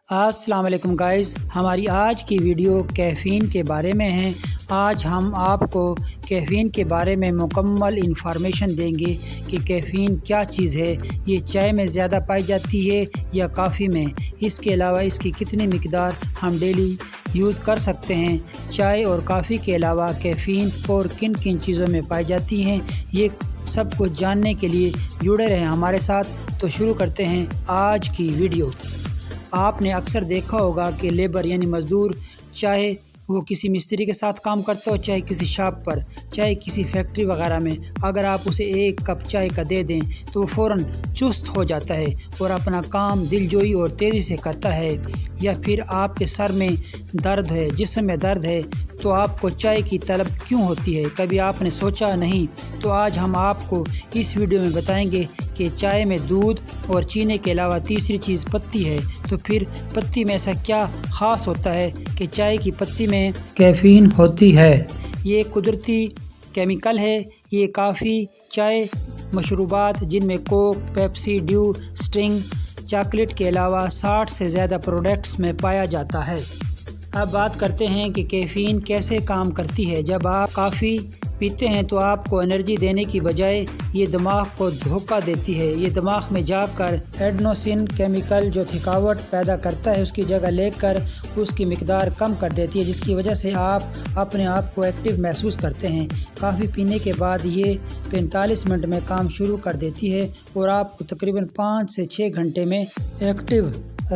السلام علیکم گائز، ہماری آج کی ویڈیو کیفین کے بارے میں ہے۔ آج ہم آپ کو کیفین کے بارے میں مکمل انفارمیشن دیں گے کہ کیفین کیا چیز ہے، یہ چائے میں زیادہ پائی جاتی ہے یا کافی میں، اس کے علاوہ اس کی کتنی مقدار ہم ڈیلی یوز کر سکتے ہیں، چائے اور کافی کے علاوہ کیفین اور کن کن چیزوں میں پائی جاتی ہیں، یہ سب کچھ جاننے کے لیے جڑے رہیں ہمارے ساتھ۔ تو شروع کرتے ہیں آج کی ویڈیو۔ آپ نے اکثر دیکھا ہوگا کہ لیبر یعنی مزدور، چاہے وہ کسی مستری کے ساتھ کام کرتا ہو، چاہے کسی شاپ پر، چاہے کسی فیکٹری وغیرہ میں، اگر آپ اسے ایک کپ چائے کا دے دیں تو وہ فوراً چست ہو جاتا ہے اور اپنا کام دلجوئی اور تیزی سے کرتا ہے۔ یا پھر آپ کے سر میں درد ہے، جسم میں درد ہے، تو آپ کو چائے کی طلب کیوں ہوتی ہے؟ کبھی آپ نے سوچا نہیں؟ تو آج ہم آپ کو اس ویڈیو میں بتائیں گے کہ چائے میں دودھ اور چینے کے علاوہ تیسری چیز پتی ہے، تو پھر پتی میں ایسا کیا خاص ہوتا ہے کہ چائے کی پتی میں کیفین ہوتی ہے؟ یہ قدرتی کیمیکل ہے۔ یہ کافی، چائے، مشروبات جن میں کوک، پیپسی، ڈیو، سٹرنگ، چاکلیٹ کے علاوہ 60 سے زیادہ پروڈکٹس میں پایا جاتا ہے۔ اب بات کرتے ہیں کہ کیفین کیسے کام کرتی ہے۔ جب آپ کافی پیتے ہیں تو آپ کو انرجی دینے کی بجائے یہ دماغ کو دھوکہ دیتی ہے۔ یہ دماغ میں جا کر ایڈنوسین کیمیکل جو تھکاوٹ پیدا کرتا ہے اس کی جگہ لے کر اس کی مقدار کم کر دیتی ہے، جس کی وجہ سے آپ اپنے آپ کو ایکٹیو محسوس کرتے ہیں۔ کافی پینے کے بعد یہ 45 منٹ میں کام شروع کر دیتی ہے اور آپ کو تقریباً 5 سے 6 گھنٹے میں ایکٹیو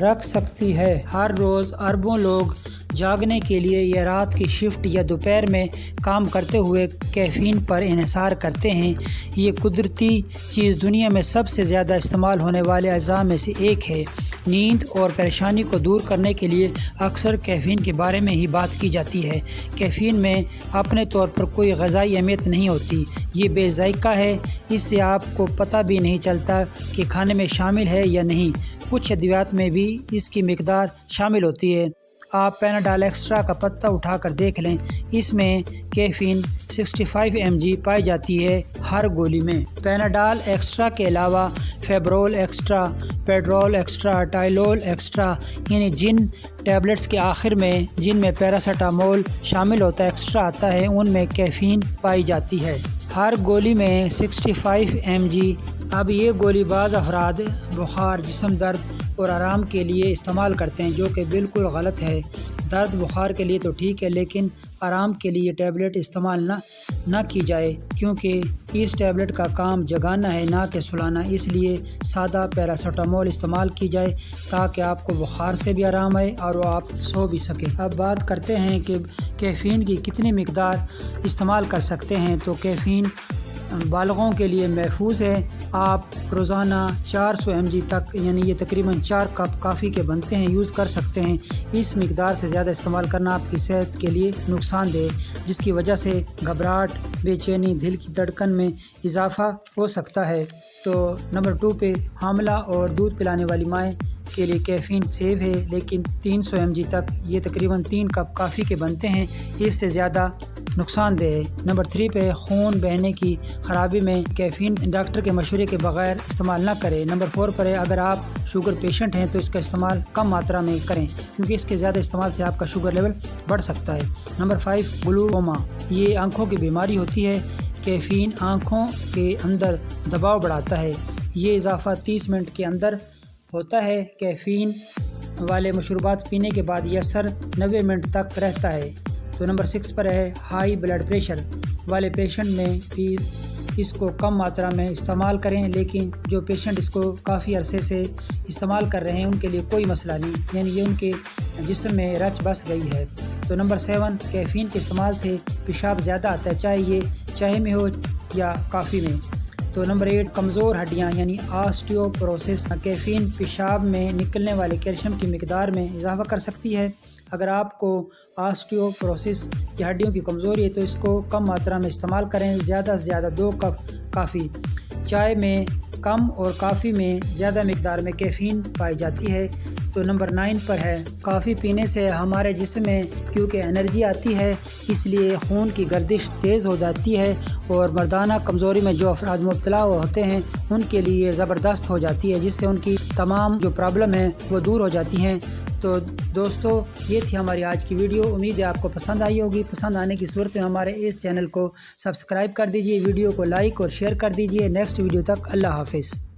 رکھ سکتی ہے۔ ہر روز اربوں لوگ جاگنے کے لیے یا رات کی شفٹ یا دوپہر میں کام کرتے ہوئے کیفین پر انحصار کرتے ہیں۔ یہ قدرتی چیز دنیا میں سب سے زیادہ استعمال ہونے والے اجزاء میں سے ایک ہے۔ نیند اور پریشانی کو دور کرنے کے لیے اکثر کیفین کے بارے میں ہی بات کی جاتی ہے۔ کیفین میں اپنے طور پر کوئی غذائی اہمیت نہیں ہوتی، یہ بے ذائقہ ہے، اس سے آپ کو پتہ بھی نہیں چلتا کہ کھانے میں شامل ہے یا نہیں۔ کچھ ادویات میں بھی اس کی مقدار شامل ہوتی ہے۔ آپ پیناڈال ایکسٹرا کا پتہ اٹھا کر دیکھ لیں، اس میں کیفین 65 mg پائی جاتی ہے ہر گولی میں۔ پیناڈال ایکسٹرا کے علاوہ فیبرول ایکسٹرا، پیڈرول ایکسٹرا، ٹائلول ایکسٹرا، یعنی جن ٹیبلٹس کے آخر میں جن میں پیراسیٹامول شامل ہوتا ہے ایکسٹرا آتا ہے، ان میں کیفین پائی جاتی ہے۔ ہر گولی میں 65 mg۔ اب یہ گولی بعض افراد بخار، جسم درد اور آرام کے لیے استعمال کرتے ہیں، جو کہ بالکل غلط ہے۔ درد بخار کے لیے تو ٹھیک ہے، لیکن آرام کے لیے ٹیبلٹ استعمال نہ کی جائے، کیونکہ اس ٹیبلٹ کا کام جگانا ہے نہ کہ سلانا۔ اس لیے سادہ پیراسیٹامول استعمال کی جائے تاکہ آپ کو بخار سے بھی آرام آئے اور آپ سو بھی سکیں۔ اب بات کرتے ہیں کہ کیفین کی کتنی مقدار استعمال کر سکتے ہیں۔ تو کیفین بالغوں کے لیے محفوظ ہے۔ آپ روزانہ 400 mg تک، یعنی یہ تقریباً 4 کپ کافی کے بنتے ہیں، یوز کر سکتے ہیں۔ اس مقدار سے زیادہ استعمال کرنا آپ کی صحت کے لیے نقصان دہ، جس کی وجہ سے گھبراہٹ، بے چینی، دل کی دھڑکن میں اضافہ ہو سکتا ہے۔ تو نمبر 2 پہ حاملہ اور دودھ پلانے والی مائیں کے لیے کیفین سیف ہے، لیکن 300 mg تک، یہ تقریباً 3 کپ کافی کے بنتے ہیں، اس سے زیادہ نقصان دہ ہے۔ نمبر 3 پہ خون بہنے کی خرابی میں کیفین ڈاکٹر کے مشورے کے بغیر استعمال نہ کریں۔ نمبر 4 پر ہے اگر آپ شوگر پیشنٹ ہیں تو اس کا استعمال کم ماترا میں کریں، کیونکہ اس کے زیادہ استعمال سے آپ کا شوگر لیول بڑھ سکتا ہے۔ نمبر 5 گلوکوما، یہ آنکھوں کی بیماری ہوتی ہے۔ کیفین آنکھوں کے اندر دباؤ بڑھاتا ہے، یہ اضافہ 30 منٹ کے اندر ہوتا ہے۔ کیفین والے مشروبات پینے کے بعد یہ اثر 90 منٹ تک رہتا ہے۔ تو نمبر 6 پر ہے ہائی بلڈ پریشر والے پیشنٹ میں بھی اس کو کم ماترا میں استعمال کریں، لیکن جو پیشنٹ اس کو کافی عرصے سے استعمال کر رہے ہیں ان کے لیے کوئی مسئلہ نہیں، یعنی یہ ان کے جسم میں رچ بس گئی ہے۔ تو نمبر 7 کیفین کے استعمال سے پیشاب زیادہ آتا ہے، چاہے یہ چائے میں ہو یا کافی میں۔ تو نمبر 8 کمزور ہڈیاں یعنی آسٹیوپروسس، کیفین پیشاب میں نکلنے والے کیلشیم کی مقدار میں اضافہ کر سکتی ہے۔ اگر آپ کو آسٹیوپروسس یا ہڈیوں کی کمزوری ہے تو اس کو کم ماترا میں استعمال کریں، زیادہ سے زیادہ 2 کپ کافی۔ چائے میں کم اور کافی میں زیادہ مقدار میں کیفین پائی جاتی ہے۔ تو نمبر 9 پر ہے کافی پینے سے ہمارے جسم میں کیونکہ انرجی آتی ہے، اس لیے خون کی گردش تیز ہو جاتی ہے اور مردانہ کمزوری میں جو افراد مبتلا ہوتے ہیں ان کے لیے زبردست ہو جاتی ہے، جس سے ان کی تمام جو پرابلم ہیں وہ دور ہو جاتی ہیں۔ تو دوستو یہ تھی ہماری آج کی ویڈیو، امید ہے آپ کو پسند آئی ہوگی۔ پسند آنے کی صورت میں ہمارے اس چینل کو سبسکرائب کر دیجئے، ویڈیو کو لائک اور شیئر کر دیجئے۔ نیکسٹ ویڈیو تک اللہ حافظ۔